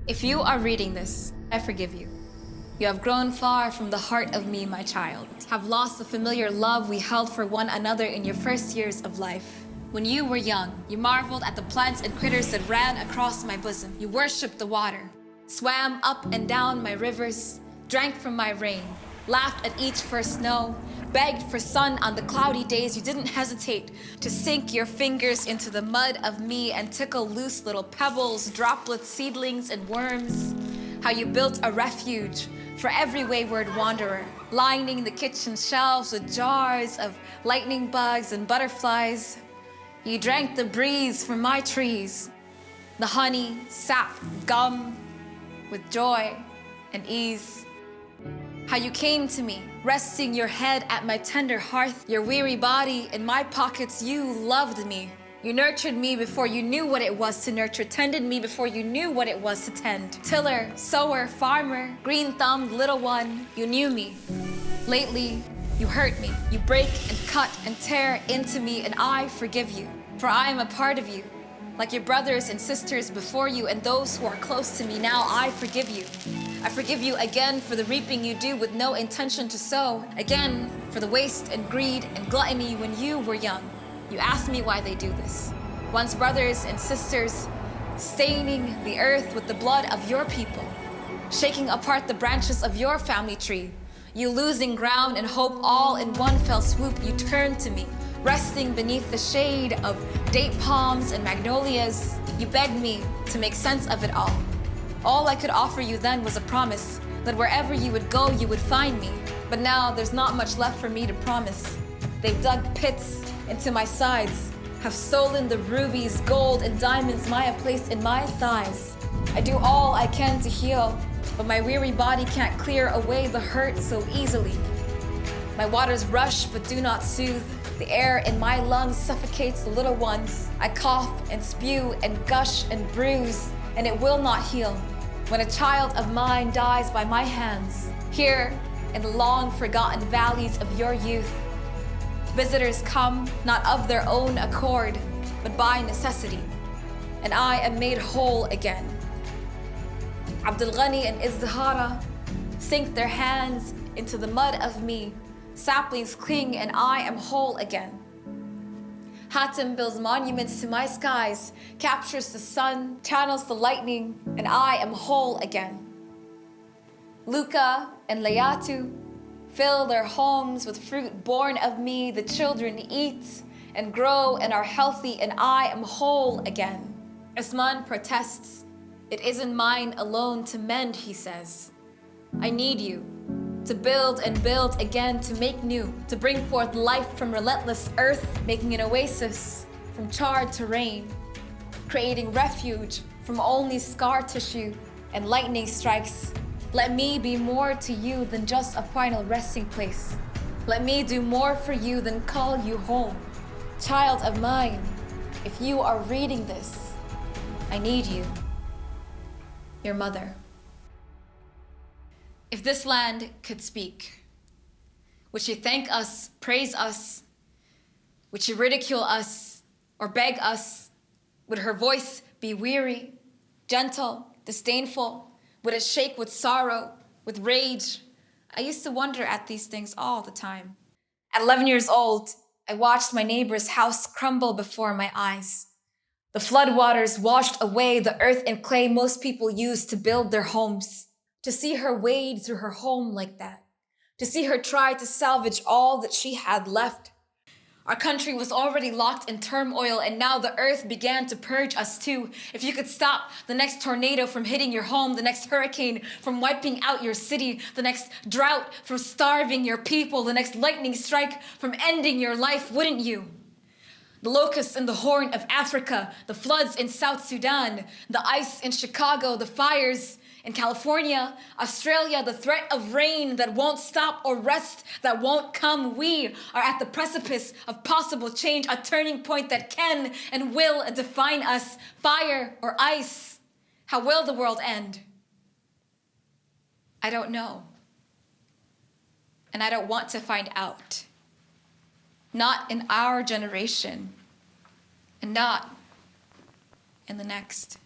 If you are reading this, I forgive you. You have grown far from the heart of me, my child. Have lost the familiar love we held for one another in your first years of life. When you were young, you marveled at the plants and critters that ran across my bosom. You worshipped the water, swam up and down my rivers, drank from my rain, laughed at each first snow, begged for sun on the cloudy days. You didn't hesitate to sink your fingers into the mud of me and tickle loose little pebbles, droplets, seedlings, and worms. How you built a refuge for every wayward wanderer, lining the kitchen shelves with jars of lightning bugs and butterflies. You drank the breeze from my trees, the honey, sap, gum, with joy and ease. How you came to me, resting your head at my tender hearth, your weary body in my pockets. You loved me. You nurtured me before you knew what it was to nurture, tended me before you knew what it was to tend. Tiller, sower, farmer, green-thumbed little one, you knew me. Lately, you hurt me. You break and cut and tear into me, and I forgive you. For I am a part of you. Like your brothers and sisters before you and those who are close to me now, I forgive you. I forgive you again for the reaping you do with no intention to sow. Again, for the waste and greed and gluttony when you were young. You asked me why they do this. Once brothers and sisters, staining the earth with the blood of your people, shaking apart the branches of your family tree. You losing ground and hope all in one fell swoop. You turned to me, resting beneath the shade of date palms and magnolias. You begged me to make sense of it all. All I could offer you then was a promise that wherever you would go, you would find me. But now there's not much left for me to promise. They've dug pits into my sides, have stolen the rubies, gold, and diamonds Maya placed in my thighs. I do all I can to heal, but my weary body can't clear away the hurt so easily. My waters rush but do not soothe. The air in my lungs suffocates the little ones. I cough and spew and gush and bruise, and it will not heal. When a child of mine dies by my hands, here in the long forgotten valleys of your youth, visitors come not of their own accord, but by necessity, and I am made whole again. Abdul Ghani and Izdihara sink their hands into the mud of me. Saplings cling and I am whole again. Hatim builds monuments to my skies, captures the sun, channels the lightning, and I am whole again. Luca and Layatu fill their homes with fruit born of me. The children eat and grow and are healthy, and I am whole again. Usman protests. It isn't mine alone to mend, he says. I need you to build and build again, to make new, to bring forth life from relentless earth, making an oasis from charred terrain, creating refuge from only scar tissue and lightning strikes. Let me be more to you than just a final resting place. Let me do more for you than call you home. Child of mine, if you are reading this, I need you. Your mother. If this land could speak, would she thank us, praise us? Would she ridicule us or beg us? Would her voice be weary, gentle, disdainful? Would it shake with sorrow, with rage? I used to wonder at these things all the time. At 11 years old, I watched my neighbor's house crumble before my eyes. The floodwaters washed away the earth and clay most people use to build their homes. To see her wade through her home like that, to see her try to salvage all that she had left. Our country was already locked in turmoil, and now the earth began to purge us too. If you could stop the next tornado from hitting your home, the next hurricane from wiping out your city, the next drought from starving your people, the next lightning strike from ending your life, wouldn't you? The locusts in the Horn of Africa, the floods in South Sudan, the ice in Chicago, the fires in California, Australia, the threat of rain that won't stop or rest, that won't come. We are at the precipice of possible change, a turning point that can and will define us. Fire or ice, how will the world end? I don't know. And I don't want to find out. Not in our generation, and not in the next.